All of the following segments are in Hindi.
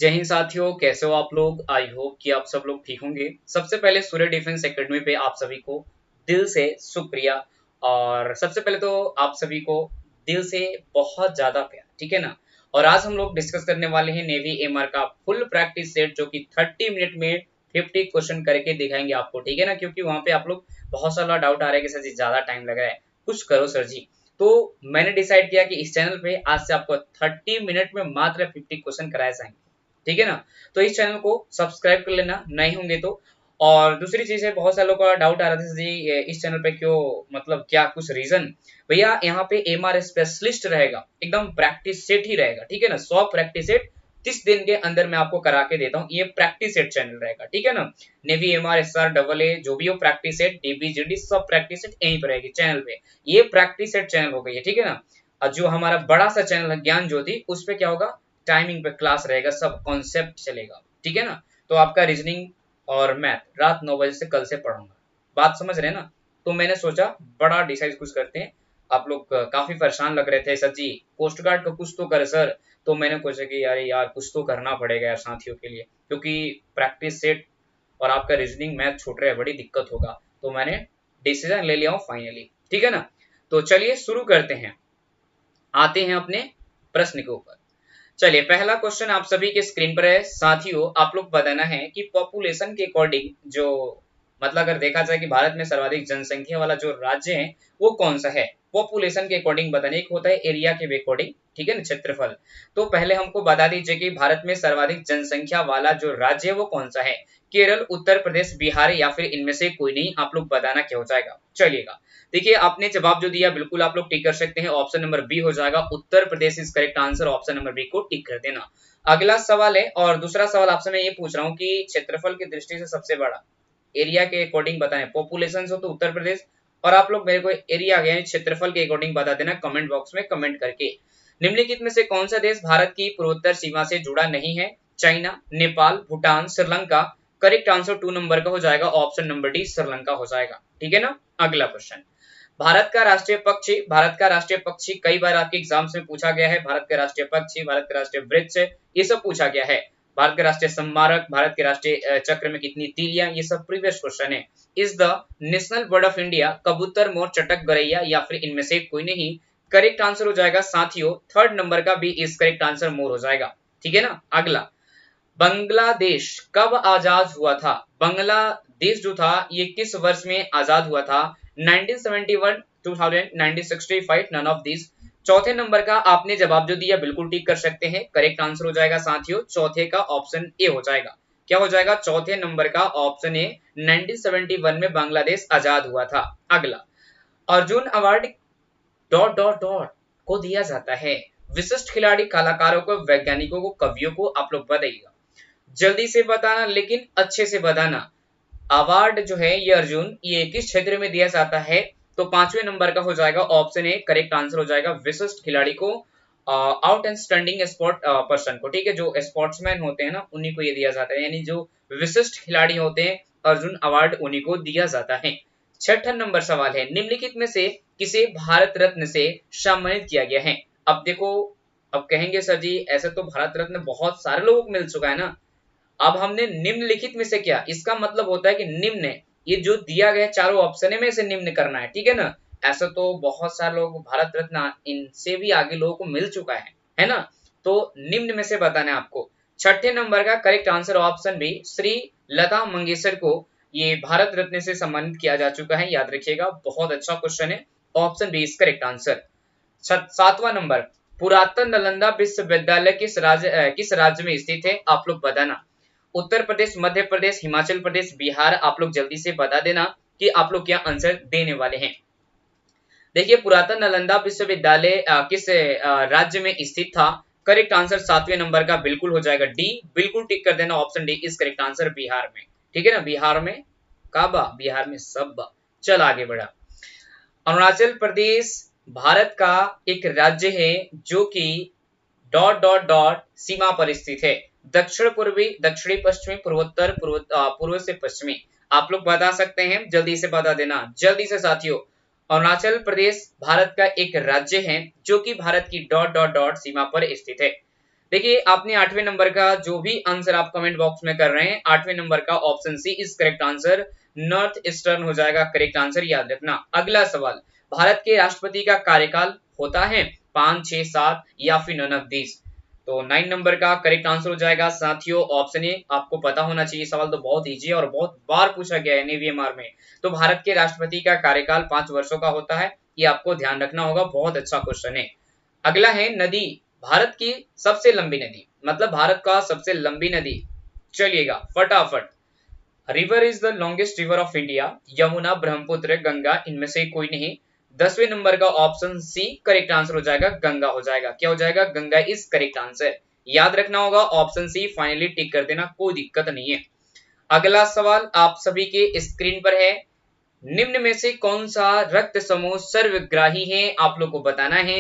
जय हिंद साथियों, कैसे हो आप लोग। आई होप कि आप सब लोग ठीक होंगे। सबसे पहले सूर्य डिफेंस एकेडमी पे आप सभी को दिल से शुक्रिया। और सबसे पहले तो आप सभी को दिल से बहुत ज्यादा प्यार, ठीक है ना। और आज हम लोग डिस्कस करने वाले हैं नेवी एमआर का फुल प्रैक्टिस सेट, जो कि 30 मिनट में 50 क्वेश्चन करके दिखाएंगे आपको, ठीक है ना। क्योंकि वहां पे आप लोग बहुत सारा डाउट आ रहा है कि सर जी ज्यादा टाइम लग रहा है, कुछ करो सर जी। तो मैंने डिसाइड किया कि इस चैनल पे आज से आपको 30 मिनट में मात्र 50 क्वेश्चन कराए जाएंगे, ठीक है ना। तो इस चैनल को सब्सक्राइब कर लेना नए होंगे तो। और दूसरी चीज है, बहुत सारे लोगों का डाउट आ रहा था जी इस चैनल पे क्यों, मतलब क्या कुछ रीजन। भैया यहाँ पे एमआर स्पेशलिस्ट रहेगा, एकदम प्रैक्टिस सेट ही रहेगा, ठीक है ना। 100 प्रैक्टिस सेट 30 दिन के अंदर मैं आपको करा के देता हूँ। ये प्रैक्टिस सेट चैनल रहेगा, ठीक है ना। Navy MR SR double A जो भी हो प्रैक्टिस सेट डीबीजीडी सब प्रैक्टिस सेट यहीं पर रहेगी चैनल पे। ये प्रैक्टिस सेट चैनल हो गई है, ठीक है ना। और जो हमारा बड़ा सा चैनल है ज्ञान ज्योति, उस पे क्या होगा, टाइमिंग पे क्लास रहेगा, सब कॉन्सेप्ट चलेगा, ठीक है ना। तो आपका रीजनिंग और मैथ रात 9 बजे से कल से पढ़ाऊंगा, बात समझ रहे हैं ना। तो मैंने सोचा बड़ा डिसाइड कुछ करते हैं। आप लोग काफी परेशान लग रहे थे, सर जी कोस्ट गार्ड का कुछ तो करे सर। तो मैंने सोचा कि यार कुछ तो करना पड़ेगा यार साथियों के लिए, क्योंकि प्रैक्टिस सेट और आपका रीजनिंग मैथ छूट रहा है, बड़ी दिक्कत होगा। तो मैंने डिसीजन ले लिया हूँ फाइनली, ठीक है ना। तो चलिए शुरू करते हैं, आते हैं अपने प्रश्न के ऊपर। चलिए पहला क्वेश्चन आप सभी के स्क्रीन पर है साथियों। आप लोग बताना है कि पॉपुलेशन के अकॉर्डिंग जो, मतलब अगर देखा जाए कि भारत में सर्वाधिक जनसंख्या वाला जो राज्य है वो कौन सा है। पॉपुलेशन के अकॉर्डिंग बताने, एक होता है एरिया के अकॉर्डिंग, ठीक है ना, क्षेत्रफल। तो पहले हमको बता दीजिए कि भारत में सर्वाधिक जनसंख्या वाला जो राज्य है वो कौन सा है। केरल, उत्तर प्रदेश, बिहार या फिर इनमें से कोई नहीं। आप लोग बताना क्या हो जाएगा। चलिएगा, देखिए आपने जवाब जो दिया बिल्कुल आप लोग टिक कर सकते हैं। ऑप्शन नंबर बी हो जाएगा, Uttar Pradesh is correct answer. Option number B को टिक कर देना। अगला सवाल है, और दूसरा सवाल आपसे मैं ये पूछ रहा हूँ कि क्षेत्रफल की दृष्टि से सबसे बड़ा एरिया के अकॉर्डिंग बताएं। पॉपुलेशन हो तो उत्तर प्रदेश, और आप लोग मेरे को एरिया यानी क्षेत्रफल के अकॉर्डिंग बता देना कमेंट बॉक्स में कमेंट करके। निम्नलिखित में से कौन सा देश भारत की पूर्वोत्तर सीमा से जुड़ा नहीं है। China, Nepal, Bhutan, Sri Lanka. Correct answer 2 number का हो जाएगा, ऑप्शन नंबर डी श्रीलंका हो जाएगा, ठीक है ना। अगला क्वेश्चन, भारत का राष्ट्रीय पक्षी। भारत का राष्ट्रीय पक्षी कई बार आपके एग्जाम्स में पूछा गया है। भारत के राष्ट्रीय पक्षी, भारत के राष्ट्रीय वृक्ष, ये सब पूछा गया है। भारत के राष्ट्रीय स्मारक, भारत के राष्ट्रीय चक्र में कितनी तीलियां, ये सब प्रीवियस क्वेश्चन है। Is the national bird of India कबूतर, मोर, चटक, गरैया या फिर इनमें से कोई नहीं। करेक्ट आंसर हो जाएगा साथियों 3rd नंबर का बी इज करेक्ट आंसर, मोर हो जाएगा, ठीक है ना। अगला, बांग्लादेश कब आजाद हुआ था। बांग्लादेश जो था ये किस वर्ष में आजाद हुआ था। 1971, 2000, 1965, नन ऑफ दिस। चौथे नंबर का आपने जवाब जो दिया बिल्कुल टिक कर सकते हैं। करेक्ट आंसर हो जाएगा साथियों चौथे का ऑप्शन ए हो जाएगा। क्या हो जाएगा, चौथे नंबर का ऑप्शन ए, 1971 में बांग्लादेश आजाद हुआ था। अगला, Arjun award dot dot dot को दिया जाता है। विशिष्ट खिलाड़ी, कलाकारों को, वैज्ञानिकों को, कवियों को। आप लोग बताइएगा, जल्दी से बताना लेकिन अच्छे से बताना। अवार्ड जो है ये अर्जुन, ये किस क्षेत्र में दिया जाता है। तो 5वें नंबर का हो जाएगा ऑप्शन ए, करेक्ट आंसर हो जाएगा विशिष्ट खिलाड़ी को, out and standing sport person को, ठीक है। जो स्पोर्ट्समैन होते हैं ना उन्हीं को ये दिया जाता है, यानी जो विशिष्ट खिलाड़ी होते हैं अर्जुन अवार्ड उन्हीं को दिया जाता है। छठा नंबर सवाल है, निम्नलिखित में से किसे भारत रत्न से सम्मानित किया गया है। अब देखो, अब कहेंगे सर जी ऐसे तो भारत रत्न बहुत सारे लोगों को मिल चुका है ना। अब हमने निम्नलिखित में से क्या, इसका मतलब होता है कि निम्न, ये जो दिया गया चारों ऑप्शन में से निम्न करना है, ठीक है ना। ऐसा तो बहुत सारे लोग भारत रत्न इनसे भी आगे लोगों को मिल चुका है ना। तो निम्न में से बताना है आपको। छठे नंबर का correct answer option B, Shri Lata Mangeshkar को ये भारत रत्न से सम्मानित किया जा चुका है, याद रखिएगा, बहुत अच्छा क्वेश्चन है। Option B is correct answer. 7वां नंबर, पुरातन नालंदा विश्वविद्यालय किस राज्य में स्थित है। आप लोग बताना, उत्तर प्रदेश, मध्य प्रदेश, हिमाचल प्रदेश, बिहार। आप लोग जल्दी से बता देना कि आप लोग क्या आंसर देने वाले हैं। देखिए पुरातन नालंदा विश्वविद्यालय किस राज्य में स्थित था। करेक्ट आंसर 7वें नंबर का बिल्कुल हो जाएगा डी, बिल्कुल टिक कर देना, option D is correct answer, Bihar में, ठीक है ना। बिहार में काबा, बिहार में सब। चल आगे बढ़ा, अरुणाचल प्रदेश भारत का एक राज्य है जो कि डॉट डॉट डॉट सीमा पर स्थित है। दक्षिण पूर्वी, दक्षिणी पश्चिमी, पूर्वोत्तर, पूर्व से पश्चिमी। आप लोग बता सकते हैं, जल्दी से बता देना, जल्दी से साथियों। अरुणाचल प्रदेश भारत का एक राज्य है जो कि भारत की डॉट डॉट डॉट सीमा पर स्थित है। देखिए आपने 8वें नंबर का जो भी आंसर आप कमेंट बॉक्स में कर रहे हैं, 8वें नंबर का option C is correct answer, north eastern हो जाएगा करेक्ट आंसर, याद रखना। अगला सवाल, भारत के राष्ट्रपति का कार्यकाल होता है 5, 6, 7 या फिर नन ऑफ दीज। तो 9 नंबर का करेक्ट आंसर हो जाएगा साथियों ऑप्शन ए। आपको पता होना चाहिए, सवाल तो बहुत इजी है और बहुत बार पूछा गया है नेवीएमआर में। तो भारत के राष्ट्रपति का कार्यकाल 5 वर्षों का होता है, ये आपको ध्यान रखना होगा, बहुत अच्छा क्वेश्चन है। अगला है नदी, भारत की सबसे लंबी नदी, मतलब भारत का सबसे लंबी नदी, चलिएगा फटाफट। River is the longest river of India, Yamuna, Brahmaputra, Ganga, इनमें से कोई नहीं। 10वें नंबर का ऑप्शन सी करेक्ट आंसर हो जाएगा, गंगा हो जाएगा। क्या हो जाएगा? गंगा इज करेक्ट आंसर, याद रखना होगा ऑप्शन सी, फाइनली टिक कर देना, कोई दिक्कत नहीं है। अगला सवाल आप सभी के स्क्रीन पर है, निम्न में से कौन सा रक्त समूह सर्वग्राही है, आप लोग को बताना है।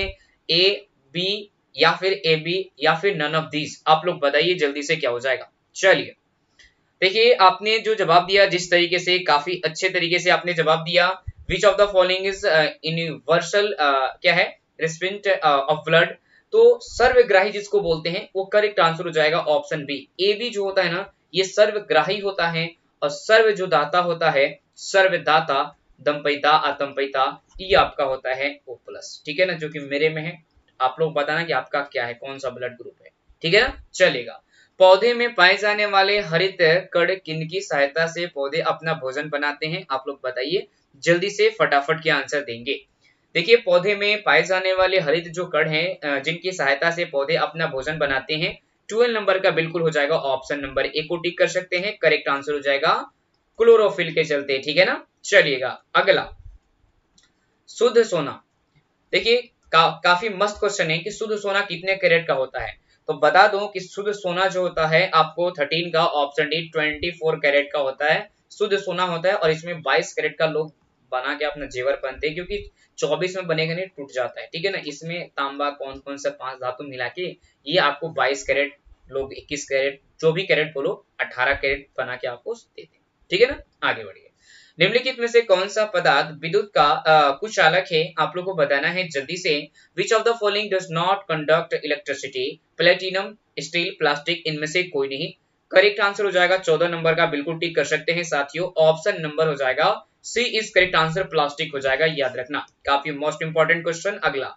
ए, बी या फिर ए बी या फिर नन ऑफ दीज, आप लोग बताइए जल्दी से क्या हो जाएगा। चलिए देखिए आपने जो जवाब दिया, जिस तरीके से काफी अच्छे तरीके से आपने जवाब दिया, which of the following is universal क्या है, रिसिपिएंट ऑफ ब्लड, तो सर्वग्राही जिसको बोलते हैं वो करेक्ट आंसर हो जाएगा ऑप्शन बी। ए बी जो होता है ना, ये सर्वग्राही होता है, और सर्व जो दाता होता है, सर्वदाता, दंपैता, अतंपैता, ये आपका होता है ओ प्लस, ठीक है ना, जो कि मेरे में है। आप लोग बताना कि आपका क्या है, कौन सा ब्लड ग्रुप है, ठीक है ना। चलेगा, पौधे में पाए जाने वाले हरित कण किनकी सहायता से पौधे अपना भोजन बनाते हैं, आप लोग बताइए जल्दी से, फटाफट के आंसर देंगे। देखिए पौधे में पाए जाने वाले हरित जो कण हैं, जिनकी सहायता से पौधे अपना भोजन बनाते हैं, 12 नंबर का बिल्कुल हो जाएगा ऑप्शन नंबर ए को टिक कर सकते हैं, करेक्ट आंसर हो जाएगा क्लोरोफिल के चलते, ठीक है ना। चलिएगा अगला, शुद्ध सोना। देखिए काफी मस्त क्वेश्चन है कि शुद्ध सोना कितने कैरेट का होता है। तो बता दूं कि शुद्ध सोना जो होता है आपको 13 का ऑप्शन डी 24 कैरेट का होता है, शुद्ध सोना होता है, और इसमें 22 कैरेट का लोग बना के अपना जेवर पहनते हैं, क्योंकि 24 में बनेगा नहीं, टूट जाता है, ठीक है ना। इसमें तांबा कौन कौन से 5 धातु मिला के ये आपको 22 कैरेट, लोग 21 कैरेट, जो भी कैरेट बोलो, 18 कैरेट बना के आपको देते हैं, ठीक है ना। आगे बढ़िए, निम्नलिखित में से कौन सा पदार्थ विद्युत का कुचालक है, आप लोग को बताना है जल्दी से। Which of the following does not conduct electricity, platinum, steel, plastic, इनमें से कोई नहीं। करेक्ट आंसर हो जाएगा 14 नंबर का, बिल्कुल टिक कर सकते हैं साथियों, ऑप्शन नंबर हो जाएगा सी इज करेक्ट आंसर, प्लास्टिक हो जाएगा, याद रखना, काफी मोस्ट इंपॉर्टेंट क्वेश्चन। अगला,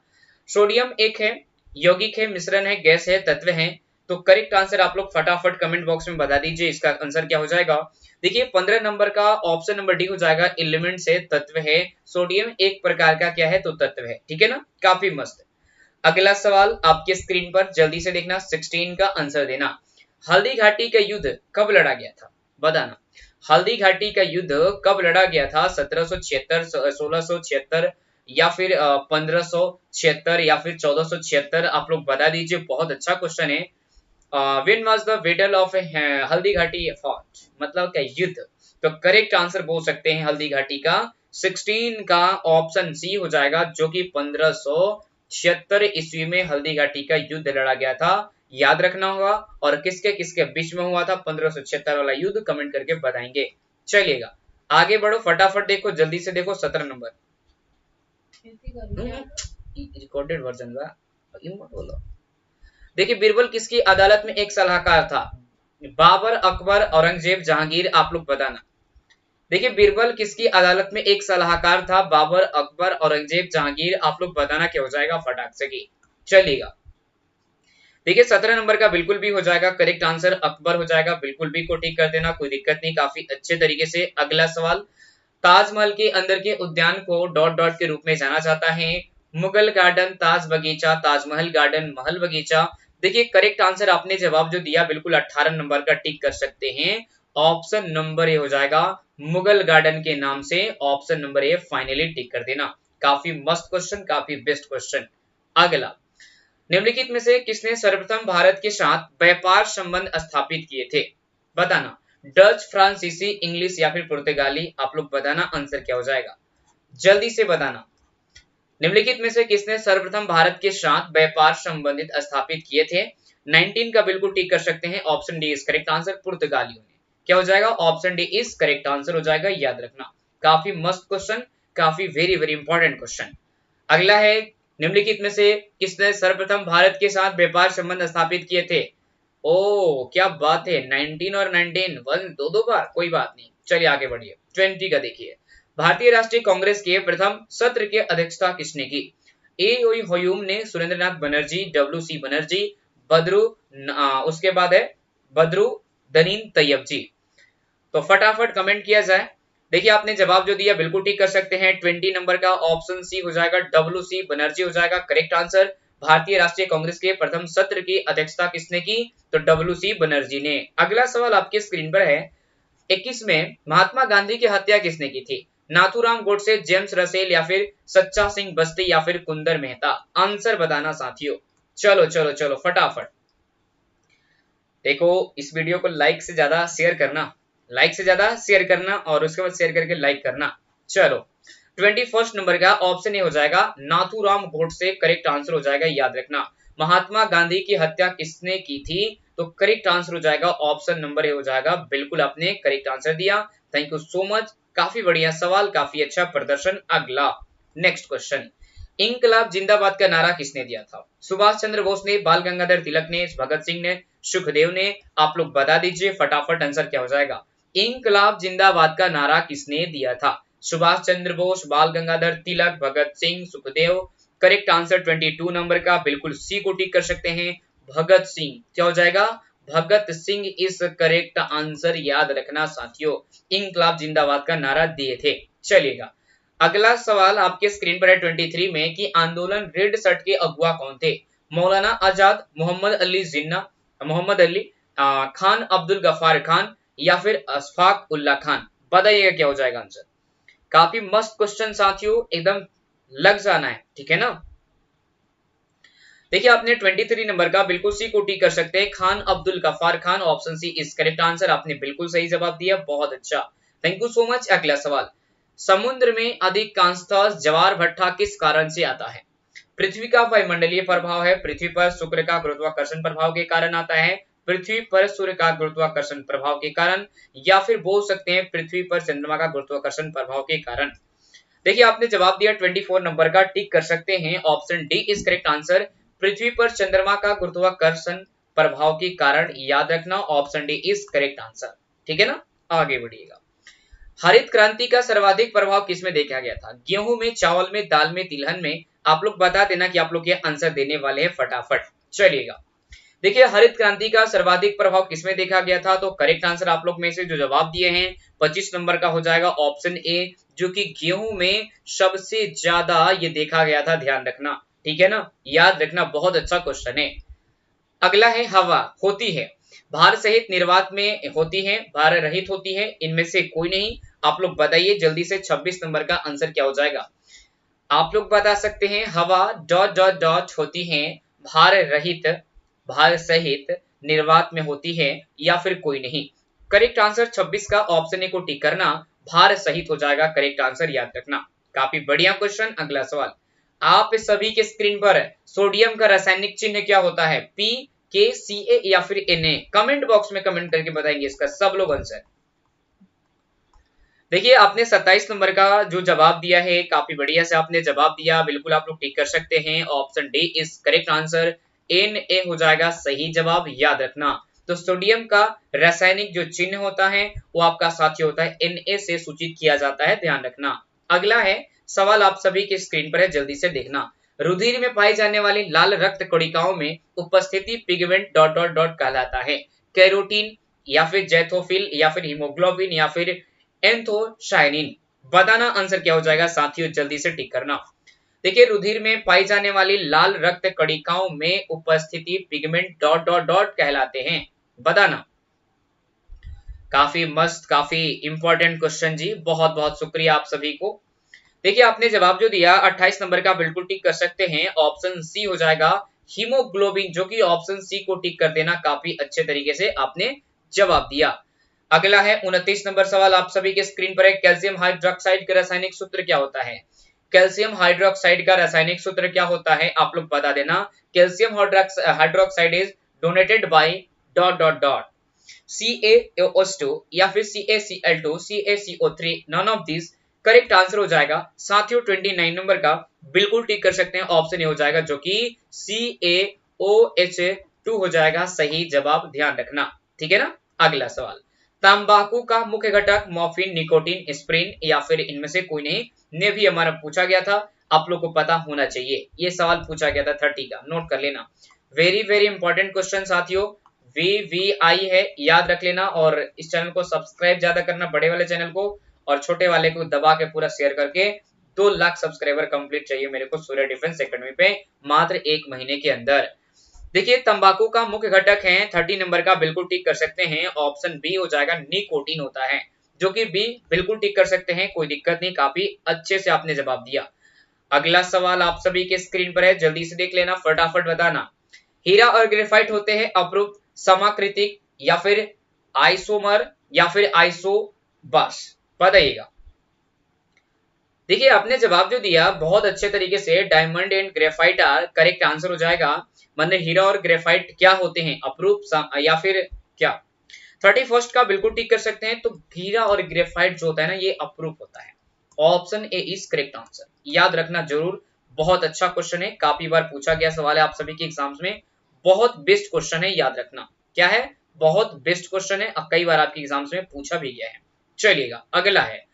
सोडियम एक है, यौगिक है, मिश्रण है, गैस है, तत्व है, तो करेक्ट आंसर आप लोग फटाफट कमेंट बॉक्स में बता दीजिए, इसका आंसर क्या हो जाएगा। देखिए 15 नंबर का ऑप्शन नंबर डी हो जाएगा, एलिमेंट है, तत्व है, सोडियम एक प्रकार का क्या है, तो तत्व है, ठीक है ना, काफी मस्त। अगला सवाल आपके स्क्रीन पर जल्दी से देखना, 16 का आंसर देना। हल्दी घाटी का युद्ध कब लड़ा गया था, बताना। हल्दी घाटी का युद्ध कब लड़ा गया था, 1776, 1676 या फिर 1576 या फिर 1476, आप लोग बता दीजिए, बहुत अच्छा क्वेश्चन है। When was the battle of Haldi Ghati fought, मतलब क्या, युद्ध। तो करेक्ट आंसर बोल सकते हैं हल्दी घाटी का 16 का ऑप्शन सी हो जाएगा, जो कि 1576 ईस्वी में हल्दी घाटी का युद्ध लड़ा गया था, याद रखना होगा। और किसके किसके बीच में हुआ था 1576 वाला युद्ध, कमेंट करके बताएंगे। चलिएगा आगे बढ़ो, फटाफट देखो, जल्दी से देखो, 17 नंबर रिकॉर्डेड वर्जन का बोलो। देखिए बीरबल किसकी अदालत में एक सलाहकार था, बाबर, अकबर, औरंगजेब, जहांगीर, आप लोग बताना। देखिए बीरबल किसकी अदालत में एक सलाहकार था, बाबर, अकबर, औरंगजेब, जहांगीर, आप लोग बताना क्या हो जाएगा फटाक से की। चलिएगा देखिए 17 नंबर का बिल्कुल भी हो जाएगा करेक्ट आंसर, अकबर हो जाएगा, बिल्कुल भी को टिक कर देना, कोई दिक्कत नहीं, काफी अच्छे तरीके से। अगला सवाल, ताजमहल के अंदर के उद्यान को डॉट डॉट के रूप में जाना जाता है, मुगल गार्डन, ताज बगीचा, ताजमहल गार्डन, महल बगीचा। देखिए करेक्ट आंसर आपने जवाब जो दिया बिल्कुल 18 नंबर का टिक कर सकते हैं, ऑप्शन नंबर ए हो जाएगा, मुगल गार्डन के नाम से, ऑप्शन नंबर ए फाइनली टिक कर देना, काफी मस्त क्वेश्चन, काफी बेस्ट क्वेश्चन। अगला, निम्नलिखित में से किसने सर्वप्रथम भारत के साथ व्यापार संबंध स्थापित किए थे, बताना। डच, फ्रांसीसी, इंग्लिश या फिर पुर्तगाली, आप लोग बताना आंसर क्या हो जाएगा, जल्दी से बताना। निम्नलिखित में से किसने सर्वप्रथम भारत के साथ व्यापार संबंधित स्थापित किए थे, 19 का बिल्कुल टिक कर सकते हैं, option D is correct answer, पुर्तगालियों ने। क्या हो जाएगा, option D is correct answer हो जाएगा, याद रखना, काफी मस्त क्वेश्चन, काफी वेरी वेरी इंपॉर्टेंट क्वेश्चन। अगला है निम्नलिखित में से किसने सर्वप्रथम भारत के साथ व्यापार संबंध स्थापित किए थे? ओ क्या बात है, 19 और 19 वन दो दो बार, कोई बात नहीं, चलिए आगे बढ़िए। 20 का देखिए, भारतीय राष्ट्रीय कांग्रेस के प्रथम सत्र की अध्यक्षता किसने की? ए ह्यूम ने, सुरेंद्रनाथ बनर्जी, डब्ल्यू सी बनर्जी, बद्रू उसके बाद है बद्रू दनीन तैयब जी। तो फटाफट कमेंट किया जाए। देखिए आपने जवाब जो दिया बिल्कुल ठीक कर सकते हैं। 20 नंबर का ऑप्शन सी हो जाएगा, डब्ल्यू सी बनर्जी हो जाएगा करेक्ट आंसर। भारतीय राष्ट्रीय कांग्रेस के प्रथम सत्र की अध्यक्षता किसने की? तो डब्ल्यू सी बनर्जी ने। अगला सवाल आपके स्क्रीन पर है, 21 में महात्मा गांधी की हत्या किसने की थी? नाथूराम गोडसे, जेम्स रसेल या फिर सच्चा सिंह बस्ती या फिर कुंदर मेहता? आंसर बताना साथियों। चलो चलो चलो फटाफट देखो, इस वीडियो को लाइक से ज्यादा शेयर करना, लाइक से ज्यादा शेयर करना और उसके बाद शेयर करके लाइक करना। चलो 21 नंबर का ऑप्शन ए हो जाएगा नाथूराम गोडसे करेक्ट आंसर हो जाएगा, याद रखना। महात्मा गांधी की हत्या किसने की थी? तो करेक्ट आंसर हो जाएगा ऑप्शन नंबर ए हो जाएगा, बिल्कुल आपने करेक्ट आंसर दिया। थैंक यू सो मच, काफी बढ़िया सवाल, काफी अच्छा प्रदर्शन। अगला नेक्स्ट क्वेश्चन, इंकलाब जिंदाबाद का नारा किसने दिया था? सुभाष चंद्र बोस ने, बाल गंगाधर तिलक ने, भगत सिंह ने, सुखदेव ने? आप लोग बता दीजिए फटाफट आंसर क्या हो जाएगा। इंकलाब जिंदाबाद का नारा किसने दिया था? Subhash Chandra Bose, Bal Gangadhar Tilak, Bhagat Singh, Sukhdev? Correct answer 22 number का, बिल्कुल सी को टिक कर सकते हैं, भगत सिंह। क्या हो जाएगा? भगत सिंह इस करेक्ट आंसर, याद रखना साथियों, इंकलाब जिंदाबाद का नारा दिए थे। चलिएगा अगला सवाल आपके स्क्रीन पर है 23 में कि आंदोलन रेड शर्ट के अगुआ कौन थे? मौलाना आजाद, मोहम्मद अली जिन्ना, मोहम्मद अली खान, अब्दुल गफ्फार खान या फिर अशफाक उल्ला खान? बताइएगा क्या हो जाएगा आंसर। काफी मस्त क्वेश्चन साथियों, एकदम लग जाना है, ठीक है ना। देखिए आपने 23 नंबर का बिल्कुल सी को टिक कर सकते हैं, Khan Abdul Gaffar Khan, option C is correct answer. आपने बिल्कुल सही जवाब दिया, बहुत अच्छा, थैंक यू सो मच। अगला सवाल, समुद्र में अधिक कांस्थ ज्वार भट्टा किस कारण से आता है? पृथ्वी का वायुमंडलीय प्रभाव है, पृथ्वी पर शुक्र का गुरुत्वाकर्षण प्रभाव के कारण आता है, पृथ्वी पर सूर्य का गुरुत्वाकर्षण प्रभाव के कारण, या फिर बोल सकते हैं पृथ्वी पर चंद्रमा का गुरुत्वाकर्षण प्रभाव के कारण? देखिए आपने जवाब दिया 24 नंबर का, टिक कर सकते हैं, option D is correct answer. पृथ्वी पर चंद्रमा का गुरुत्वाकर्षण प्रभाव के कारण, याद रखना option D is correct answer, ठीक है ना। आगे बढ़िएगा, हरित क्रांति का सर्वाधिक प्रभाव किसमें देखा गया था? गेहूं में, चावल में, दाल में, तिलहन में? आप लोग बता देना कि आप लोग ये आंसर देने वाले हैं फटाफट। चलिएगा देखिए हरित क्रांति का सर्वाधिक प्रभाव किसमें देखा गया था? तो करेक्ट आंसर आप लोग में से जो जवाब दिए हैं 25 नंबर का हो जाएगा ऑप्शन ए, जो कि गेहूं में सबसे ज्यादा ये देखा गया था, ध्यान रखना, ठीक है ना, याद रखना, बहुत अच्छा क्वेश्चन है। अगला है, हवा होती है भार सहित निर्वात में होती है, भार रहित होती है, इनमें से कोई नहीं? आप लोग बताइए जल्दी से 26 नंबर का आंसर क्या हो जाएगा। आप लोग बता सकते हैं, हवा डॉट डॉट डॉट होती है भार रहित, भार सहित, निर्वात में होती है, या फिर कोई नहीं? करेक्ट आंसर 26 का ऑप्शन ए को टिक करना, भार सहित हो जाएगा करेक्ट आंसर, याद रखना, काफी बढ़िया क्वेश्चन। अगला सवाल, आप सभी के स्क्रीन पर सोडियम का रासायनिक चिन्ह क्या होता है? पी, के, सी, ए या फिर Na? कमेंट बॉक्स में कमेंट करके बताएंगे इसका सब लोग आंसर। देखिए आपने 27 नंबर का जो जवाब दिया है, काफी बढ़िया से आपने जवाब दिया, बिल्कुल आप लोग टिक कर सकते हैं, option D is correct answer, Na हो जाएगा सही जवाब, याद रखना। तो सोडियम का रासायनिक जो चिन्ह होता है वो आपका साथी होता है Na से सूचित किया जाता है, ध्यान रखना। अगला है सवाल, आप सभी के स्क्रीन पर है, जल्दी से देखना। रुधिर में पाई जाने वाली लाल रक्त कणिकाओं में उपस्थिति पिगमेंट डॉट डॉट डॉट कहलाता है? कैरोटीन या फिर जैथोफिल या फिर हीमोग्लोबिन या फिर एंथोसायनिन? बताना आंसर क्या हो जाएगा साथियों, जल्दी से टिक करना। देखिए रुधिर में पाई जाने वाली लाल रक्त कणिकाओं में उपस्थिति पिगमेंट डॉट डॉट डॉट कहलाते हैं, बताना। काफी मस्त, काफी इंपॉर्टेंट क्वेश्चन जी, बहुत बहुत शुक्रिया आप सभी को। देखिए आपने जवाब जो दिया 28 नंबर का, बिल्कुल टिक कर सकते हैं, ऑप्शन सी हो जाएगा हीमोग्लोबिन, जो कि ऑप्शन सी को टिक कर देना, काफी अच्छे तरीके से आपने जवाब दिया। अगला है 29 नंबर सवाल, आप सभी के स्क्रीन पर है, कैल्शियम हाइड्रोक्साइड का रासायनिक सूत्र क्या होता है? कैल्शियम हाइड्रोक्साइड का रासायनिक सूत्र क्या होता है? आप लोग बता देना। Calcium hydroxide is donated by dot dot dot CaOH2 या फिर CaCl2, CaCO3, none of this correct answer हो जाएगा साथियों 29 नंबर का बिल्कुल टिक कर सकते हैं, ऑप्शन ए हो जाएगा जो कि CaOH2 हो जाएगा सही जवाब, ध्यान रखना। ठीक है ना। अगला सवाल, तंबाकू का मुख्य घटक मॉर्फिन, निकोटीन, एस्प्रिन या फिर इनमें से कोई नहीं, ने भी हमारा पूछा गया था, आप लोग को पता होना चाहिए। ये सवाल पूछा गया था 30 का, नोट कर लेना। वेरी वेरी इंपॉर्टेंट क्वेश्चन साथियों, VVI है, याद रख लेना। और इस चैनल को सब्सक्राइब ज्यादा करना, बड़े वाले चैनल को, और छोटे वाले को दबा के पूरा शेयर करके 2 लाख सब्सक्राइबर कंप्लीट चाहिए मेरे को सूर्य डिफेंस एकेडमी पे मात्र 1 महीने के अंदर। देखिए तंबाकू का मुख्य घटक है 30 नंबर का, बिल्कुल टिक कर सकते हैं, ऑप्शन बी हो जाएगा, निकोटीन होता है, जो कि बी बिल्कुल टिक कर सकते हैं, कोई दिक्कत नहीं, काफी अच्छे से आपने जवाब दिया। अगला सवाल आप सभी के स्क्रीन पर है, जल्दी से देख लेना, फटाफट बताना। हीरा और ग्रेफाइट होते हैं अपरूप, समाकृतिक या फिर आइसोमर या फिर आइसोबस, बताइएगा। देखिए आपने जवाब जो दिया बहुत अच्छे तरीके से, diamond and graphite are correct answer हो जाएगा। मतलब हीरा और ग्रेफाइट क्या होते हैं, अपरूप या फिर क्या। 31 का बिल्कुल टिक कर सकते हैं, तो हीरा और ग्रेफाइट जो होता है ना ये अपरूप होता है, option A is correct answer, याद रखना जरूर। बहुत अच्छा क्वेश्चन है, काफी बार पूछा गया सवाल है आप सभी के एग्जाम्स में, बहुत बेस्ट क्वेश्चन है, याद रखना क्या है, बहुत बेस्ट क्वेश्चन है, कई बार आपके एग्जाम्स में पूछा भी गया है। चलिएगा अगला है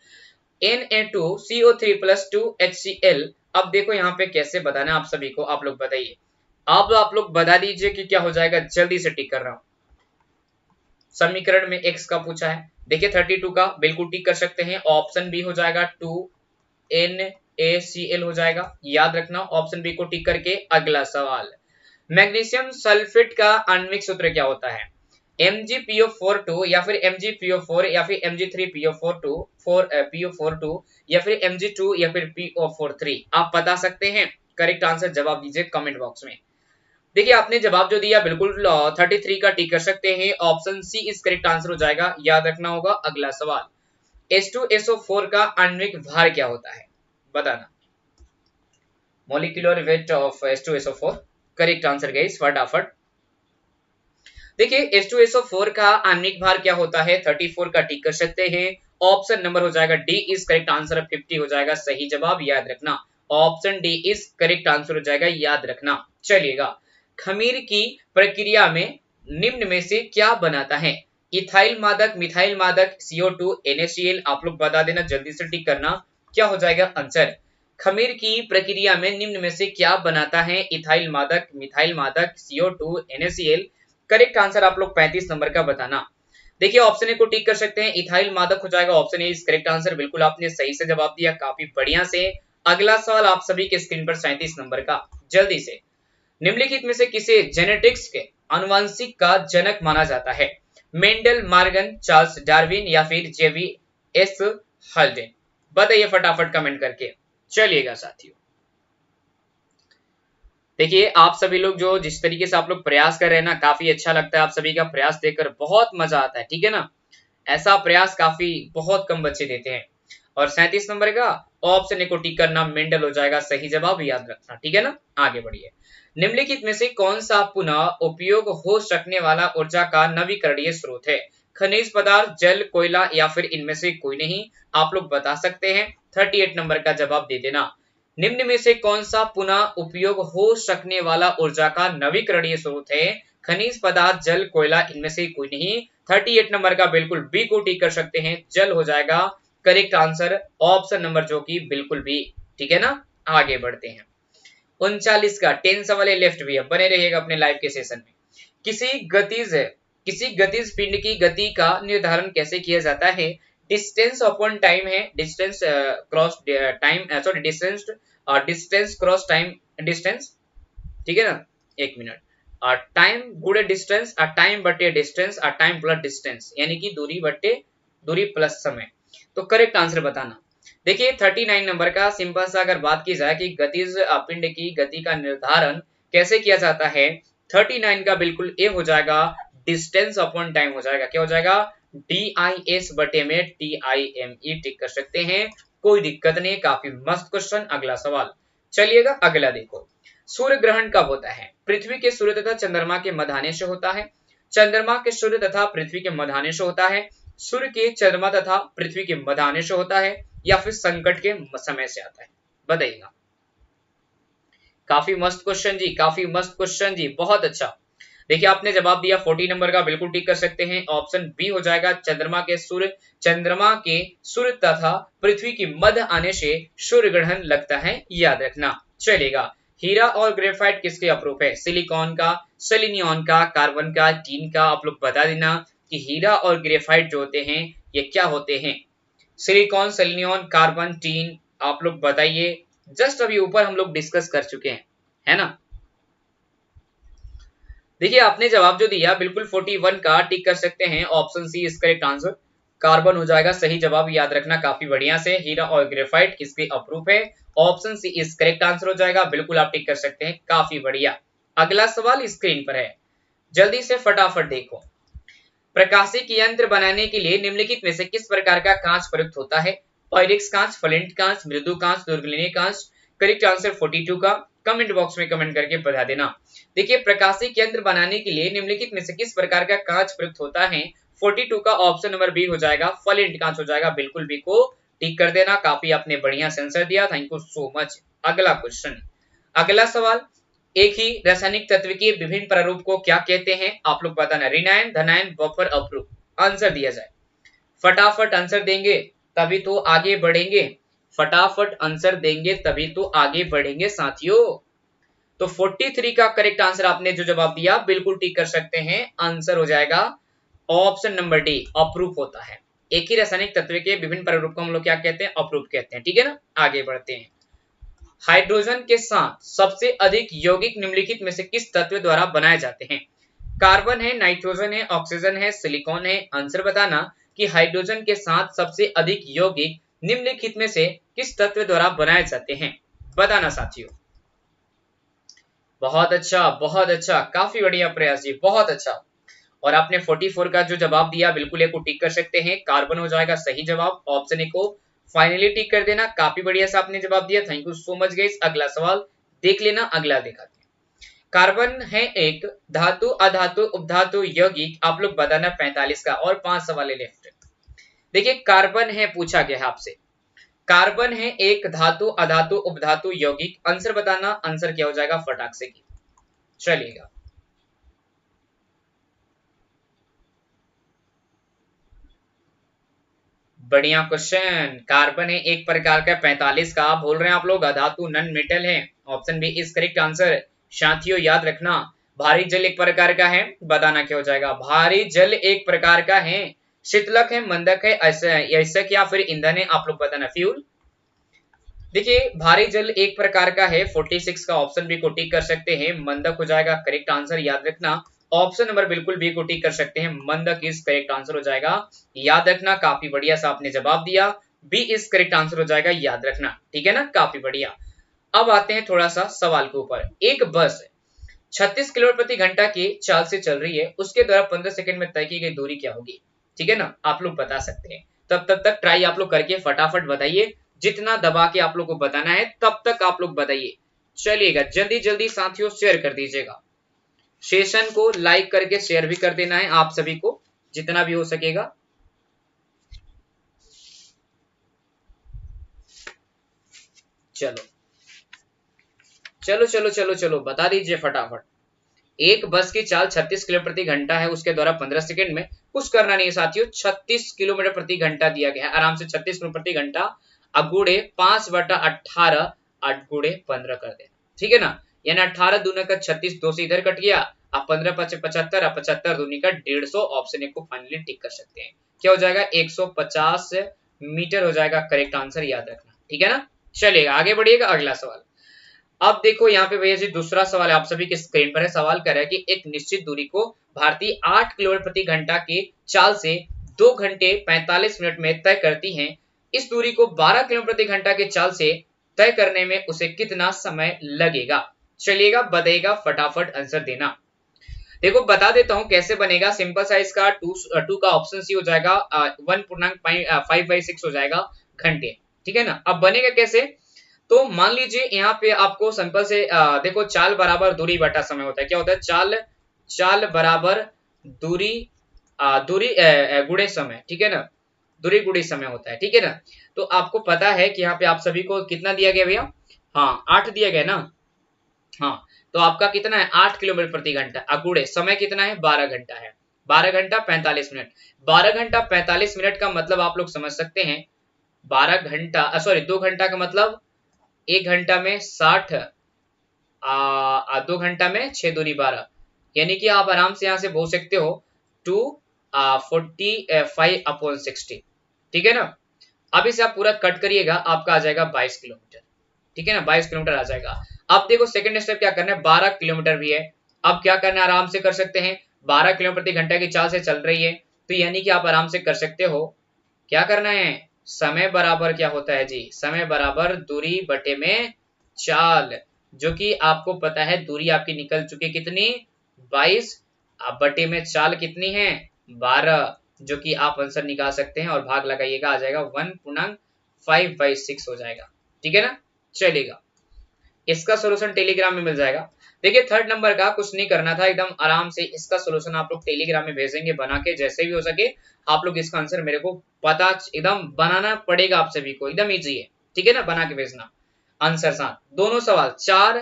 Na2CO3+2HCl। अब देखो यहाँ पे कैसे बताना है आप सभी को, आप लोग बताइए, आप लोग बता दीजिए कि क्या हो जाएगा, जल्दी से टिक कर रहा हूं। समीकरण में x का पूछा है, देखिए 32 का बिल्कुल टिक कर सकते हैं, ऑप्शन बी हो जाएगा 2NaCl हो जाएगा, याद रखना ऑप्शन बी को टिक करके। अगला सवाल, मैग्नीशियम सल्फेट का आणविक सूत्र क्या होता है, MgPO42 या फिर MgPO4 या फिर Mg3PO42 या फिर Mg2 या फिर PO43, आप बता सकते हैं, करेक्ट आंसर जवाब दीजिए कमेंट बॉक्स में। देखिए आपने जवाब जो दिया बिल्कुल 33 का टिक कर सकते हैं, ऑप्शन सी इस करेक्ट आंसर हो जाएगा, याद रखना होगा। अगला सवाल, H2SO4 का आणविक भार क्या होता है, बताना। Molecular weight of H2SO4, correct answer guys, फटाफट। देखिए H2SO4 का आणविक भार क्या होता है, 34 का टिक कर सकते हैं, ऑप्शन नंबर हो जाएगा डी इज करेक्ट आंसर, 50 हो जाएगा सही जवाब, याद रखना option D is correct answer हो जाएगा, याद रखना। चलिएगा, खमीर की प्रक्रिया में निम्न में से क्या बनाता है, इथाइल मादक, मिथाइल मादक, CO2, NaCl, आप लोग बता देना, जल्दी से टिक करना, क्या हो जाएगा आंसर। खमीर की प्रक्रिया में निम्न में से क्या बनाता है, इथाइल मादक, मिथाइल मादक, CO2, NaCl, करेक्ट आंसर आप लोग 35 नंबर का बताना। देखिए ऑप्शन ए को टिक कर सकते हैं, इथाइल मादक हो जाएगा, option A is correct answer, बिल्कुल आपने सही से जवाब दिया, काफी बढ़िया से। अगला सवाल आप सभी के स्क्रीन पर 37 नंबर का, जल्दी से, निम्नलिखित में से किसे जेनेटिक्स के आनुवंशिक का जनक माना जाता है, मेंडल, मार्गन, चार्ल्स डार्विन या फिर JVS हल्डेन, बताइए फटाफट कमेंट करके। चलिएगा साथियों, देखिए आप सभी लोग जो जिस तरीके से आप लोग प्रयास कर रहे हैं ना, काफी अच्छा लगता है, आप सभी का प्रयास देखकर बहुत मजा आता है, ठीक है ना। ऐसा प्रयास काफी बहुत कम बच्चे देते हैं। और 37 नंबर का ऑप्शन ए को टिक करना, मेंडल हो जाएगा सही जवाब, याद रखना, ठीक है ना। आगे बढ़िए, निम्नलिखित में से कौन सा पुनः उपयोग हो सकने वाला ऊर्जा का नवीकरणीय स्रोत है, खनिज पदार्थ, जल, कोयला या फिर इनमें से कोई नहीं, आप लोग बता सकते हैं, 38 नंबर का जवाब दे देना। निम्न में से कौन सा पुनः उपयोग हो सकने वाला ऊर्जा का नवीकरणीय स्रोत है, खनिज पदार्थ, जल, कोयला, इनमें से कोई नहीं, 38 नंबर का बिल्कुल बी को टिक कर सकते हैं, जल हो जाएगा करेक्ट आंसर, ऑप्शन नंबर जो कि बिल्कुल बी, ठीक है ना। आगे बढ़ते हैं, 39 का 10 सवाल लेफ्ट भी है, बने रहिएगा अपने लाइव के सेशन में। किसी गतिज पिंड की गति का निर्धारण कैसे किया जाता है, डिस्टेंस अपॉन टाइम है, distance cross time, sorry distance cross time distance, ठीक है ना। एक मिनट, टाइम गुणे डिस्टेंस, टाइम बटे डिस्टेंस, टाइम प्लस डिस्टेंस, यानी कि दूरी बटे दूरी प्लस समय, तो करेक्ट आंसर बताना। देखिए 39 नंबर का सिंपल सा अगर बात की जाए कि गतिज पिंड की गति का निर्धारण कैसे किया जाता है, 39 का बिल्कुल ए हो जाएगा, डिस्टेंस अपॉन टाइम हो जाएगा, क्या हो जाएगा, DIS बटे में TIME, टिक कर सकते हैं, कोई दिक्कत नहीं, काफी मस्त क्वेश्चन। अगला सवाल, चलिएगा अगला देखो, सूर्य ग्रहण कब होता है, पृथ्वी के सूर्य तथा चंद्रमा के मध्य आने से होता है, चंद्रमा के सूर्य तथा पृथ्वी के मध्य आने से होता है, सूर्य के चंद्रमा तथा पृथ्वी के मध्य आने से होता है, या फिर संकट के समय से आता है, बताइएगा। काफी मस्त क्वेश्चन जी, काफी मस्त क्वेश्चन जी, बहुत अच्छा। देखिए आपने जवाब दिया 40 नंबर का, बिल्कुल टिक कर सकते हैं। ऑप्शन बी हो जाएगा, चंद्रमा के सूर्य तथा पृथ्वी की मध्य आने से सूर्य ग्रहण लगता है, याद रखना। चलेगा, हीरा और ग्रेफाइट किसके अप्रूप है? सिलिकॉन का, सेलेनियम का, कार्बन का, टीन का। आप लोग बता देना कि हीरा और ग्रेफाइट जो होते हैं ये क्या होते हैं। सिलिकॉन, सेलेनियम, कार्बन, टीन, आप लोग बताइए। जस्ट अभी ऊपर हम लोग डिस्कस कर चुके हैं, है ना। देखिए आपने जवाब जो दिया बिल्कुल 41 का टिक कर सकते हैं। Option C is correct answer, carbon हो जाएगा सही जवाब, याद रखना काफी बढ़िया से। हीरा और ग्रेफाइट किसके अप्रूप है? Option C is correct answer हो जाएगा, बिल्कुल आप टिक कर सकते हैं, काफी बढ़िया। अगला सवाल स्क्रीन पर है, जल्दी से फटाफट देखो। प्रकाशिक यंत्र बनाने के लिए निम्नलिखित में से किस प्रकार का कांच प्रयुक्त होता है? पायरेक्स कांच, फ्लिंट कांच, मृदु कांच, दुर्गलिनी कांच। करेक्ट आंसर 42 का, कमेंट बॉक्स में कमेंट करके बता देना। देखिए प्रकाशिक यंत्र बनाने के लिए निम्नलिखित में से किस प्रकार का कांच प्रयुक्त होता है? 42 का ऑप्शन नंबर बी हो जाएगा, फ्लिंट कांच हो जाएगा, बिल्कुल बी को टिक कर देना। काफी आपने बढ़िया आंसर दिया, थैंक यू सो मच। अगला क्वेश्चन, अगला सवाल, एक ही रासायनिक तत्व के विभिन्न प्रारूप को क्या कहते हैं? आप लोग बताना, ऋणायन, धनायन, बफर, अपरूप। आंसर दिया जाए, फटाफट आंसर देंगे तभी तो आगे बढ़ेंगे, फटाफट आंसर देंगे तभी तो आगे बढ़ेंगे साथियों। तो 43 का करेक्ट आंसर आपने जो जवाब दिया बिल्कुल टिक कर सकते हैं, आंसर हो जाएगा ऑप्शन नंबर डी, अपरूप होता है। एक ही रासायनिक तत्व के विभिन्न प्रारूप को हम लोग क्या कहते हैं? अपरूप कहते हैं, ठीक है ना। आगे बढ़ते हैं, हाइड्रोजन के साथ सबसे अधिक यौगिक निम्नलिखित में से किस तत्व द्वारा बनाए जाते हैं? कार्बन है, नाइट्रोजन है, ऑक्सीजन है, सिलिकॉन है। आंसर बताना कि हाइड्रोजन के साथ सबसे अधिक यौगिक निम्नलिखित में से किस तत्व द्वारा बनाए जाते हैं, बताना साथियों। बहुत अच्छा, बहुत अच्छा, काफी बढ़िया प्रयास जी, बहुत अच्छा। और आपने 44 का जो जवाब दिया बिल्कुल एक को टिक कर सकते हैं, कार्बन हो जाएगा सही जवाब। ऑप्शन ए को फाइनली टिक कर देना, काफी बढ़िया से आपने जवाब दिया, thank you so much guys. अगला सवाल देख लेना, अगला दिखाते हैं। कार्बन है एक धातु, अधातु, उपधातु, यौगिक। आप लोग बताना 45 का, और 5 सवाल लेफ्ट। देखिए कार्बन है, पूछा गया है आपसे, कार्बन है एक धातु, अधातु, उपधातु, यौगिक। आंसर बताना, आंसर क्या हो जाएगा फटाक से की, चलिएगा। बढ़िया क्वेश्चन, कार्बन है एक प्रकार का 45 का, आप बोल रहे हैं आप लोग अधातु नन मेटल है। Option B is correct answer. साथियों याद रखना, भारी जल एक प्रकार का है, बताना क्या हो जाएगा। भारी जल एक प्रकार का है, शीतलक है, मंदक है, ऐसा या फिर ईंधन है, आप लोग बताना फ्यूल। देखिए भारी जल एक प्रकार का है, 46 का ऑप्शन बी को टिक कर सकते हैं, मंदक हो जाएगा करेक्ट आंसर, याद रखना। ऑप्शन नंबर बिल्कुल बी को टिक कर सकते हैं, मंदक इज करेक्ट आंसर हो जाएगा, याद रखना। काफी बढ़िया सा आपने जवाब दिया, बी इज करेक्ट आंसर हो जाएगा, याद रखना, ठीक है ना, काफी बढ़िया। अब आते हैं थोड़ा सा सवाल के ऊपर। एक बस 36 किलोमीटर प्रति घंटा की चाल से चल रही है, उसके द्वारा 15 सेकंड में तय की गई दूरी क्या होगी? ठीक है ना, आप लोग बता सकते हैं। तब तक ट्राई आप लोग करके फटाफट बताइए, जितना दबा के आप लोग को बताना है तब तक आप लोग बताइए। चलिएगा जल्दी जल्दी साथियों शेयर कर दीजिएगा, सेशन को लाइक करके शेयर भी कर देना है आप सभी को, जितना भी हो सकेगा। चलो चलो चलो चलो चलो बता दीजिए फटाफट। एक बस की चाल 36 किलोमीटर प्रति घंटा है, उसके द्वारा 15 सेकंड में, कुछ करना नहीं है साथियों, 36 किलोमीटर प्रति घंटा दिया गया है, आराम से 36 किलोमीटर प्रति घंटा। अब गुड़े 5/18, 8 गुड़े 15 कर देना, ठीक है ना। यानी 18 दूनी का 36, 2 से इधर कट गया, अब 15 5 75, 75 दूनी का 150। ऑप्शन एक को फाइनली टिक कर सकते हैं, क्या हो जाएगा 150 मीटर हो जाएगा करेक्ट आंसर, याद रखना, ठीक है ना। चलिएगा आगे बढ़िएगा, अगला सवाल। अब देखो यहाँ पे भैया जी दूसरा सवाल आप सभी की स्क्रीन पर है। सवाल कर रहा है कि एक निश्चित दूरी को भारतीय 8 किलोमीटर प्रति घंटा के चाल से 2 घंटे 45 मिनट में तय करती है, इस दूरी को 12 किलोमीटर प्रति घंटा के चाल से तय करने में उसे कितना समय लगेगा? चलिएगा बताइएगा, फटाफट आंसर देना। देखो बता देता हूं कैसे बनेगा, सिंपल सा इसका 2 का ऑप्शन सी हो जाएगा, 1.5/6 हो जाएगा घंटे, ठीक है ना। अब बनेगा कैसे, तो मान लीजिए यहाँ पे आपको सिंपल से देखो चाल बराबर दूरी बटा समय होता है, क्या होता है, चाल बराबर दूरी गुणे समय, ठीक है ना। दूरी गुणी समय होता है, ठीक है ना। तो आपको पता है कि यहाँ पे आप सभी को कितना दिया गया भैया, हाँ 8 दिया गया ना, हाँ तो आपका कितना है 8 किलोमीटर प्रति घंटा, अगुड़े समय कितना है 12 घंटा है, 12 घंटा 45 मिनट। 12 घंटा 45 मिनट का मतलब आप लोग समझ सकते हैं, 12 घंटा सॉरी 2 घंटा का मतलब 1 घंटा में 60, 2 घंटा में 6 दूनी 12, यानी कि आप आराम से यहां से बोल सकते हो 245/60, ठीक है ना। अब इसे आप पूरा कट करिएगा, आपका आ जाएगा 22 किलोमीटर, ठीक है ना, 22 किलोमीटर आ जाएगा। अब देखो सेकंड स्टेप क्या करना है, 12 किलोमीटर भी है। अब क्या करना है, आराम से कर सकते हैं, 12 किलोमीटर प्रति घंटा की चाल से चल रही है, तो यानी कि आप आराम से कर सकते हो, क्या करना है, समय बराबर क्या होता है जी, समय बराबर दूरी बटे में चाल, जो कि आपको पता है दूरी आपकी निकल चुकी कितनी 22, बटे में चाल कितनी है 12, जो कि आप आंसर निकाल सकते हैं और भाग लगाइएगा, आ जाएगा 1.5/6 हो जाएगा, ठीक है ना। चलेगा, इसका सोल्यूशन टेलीग्राम में मिल जाएगा। देखिए थर्ड नंबर का कुछ नहीं करना था, एकदम आराम से इसका सोल्यूशन आप लोग टेलीग्राम में भेजेंगे बना के, जैसे भी हो सके आप लोग इसका आंसर मेरे को पता एकदम बनाना पड़ेगा, आप सभी को एकदम इजी है, ठीक है ना, बना के भेजना आंसर साथ, दोनों सवाल 4,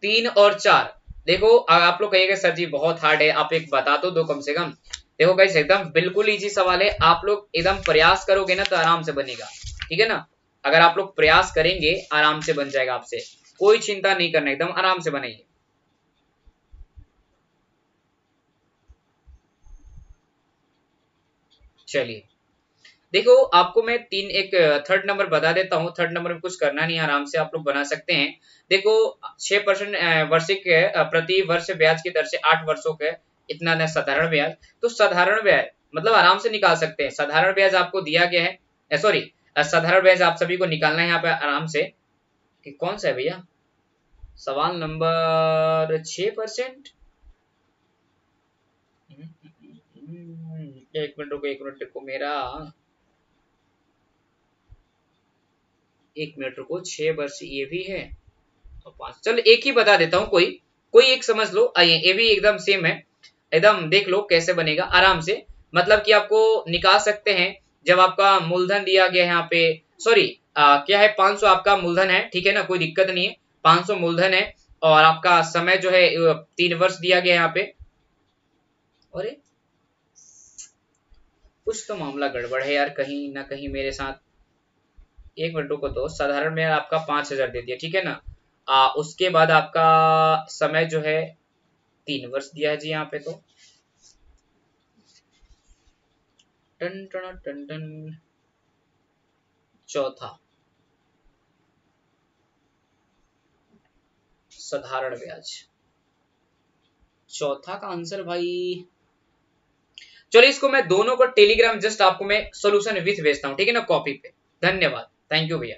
3 और 4। देखो आप लोग कहिएगा सर जी बहुत हार्ड है, आप एक बता दो कम से कम। देखो गाइस एकदम बिल्कुल इजी सवाल है, आप लोग एकदम प्रयास करोगे ना तो आराम से बनेगा, ठीक है ना। अगर आप लोग प्रयास करेंगे आराम से बन जाएगा, आपसे कोई चिंता नहीं करना, एकदम आराम से बनाइए। चलिए देखो आपको मैं तीन एक थर्ड नंबर बता देता हूँ, थर्ड नंबर में कुछ करना नहीं, आराम से आप लोग बना सकते हैं। देखो 6% वार्षिक प्रति वर्ष ब्याज की दर से 8 वर्षों के इतना न साधारण ब्याज, तो साधारण ब्याज मतलब आराम से निकाल सकते हैं, साधारण ब्याज आपको दिया गया है, सॉरी साधारण ब्याज आप सभी को निकालना है यहाँ पे आराम से, कि कौन सा है भैया सवाल नंबर 6%, एक मिनट रुको, एक मिनट रुको मेरा, एक मिनट रुको, 6 वर्ष ये भी है और 5, चलो एक ही बता देता हूँ, कोई कोई एक समझ लो, आइए ये भी एकदम सेम है, एकदम देख लो कैसे बनेगा आराम से, मतलब कि आपको निकाल सकते हैं। जब आपका मूलधन दिया गया है यहाँ पे, सॉरी क्या है 500 आपका मूलधन है, ठीक है ना, कोई दिक्कत नहीं है, 500 मूलधन है, और आपका समय जो है 3 वर्ष दिया गया है यहाँ पे, अरे कुछ तो मामला गड़बड़ है यार कहीं ना कहीं मेरे साथ, एक मिनट रुको, तो साधारण में आपका 5,000 दे दिया, ठीक है ना, उसके बाद आपका समय जो है 3 वर्ष दिया है जी यहाँ पे, तो टन टन टन टन, चौथा साधारण ब्याज, चौथा का आंसर भाई, चलो इसको मैं दोनों को टेलीग्राम जस्ट आपको मैं सोल्यूशन विथ भेजता हूँ, ठीक है ना, कॉपी पे। धन्यवाद, थैंक यू भैया।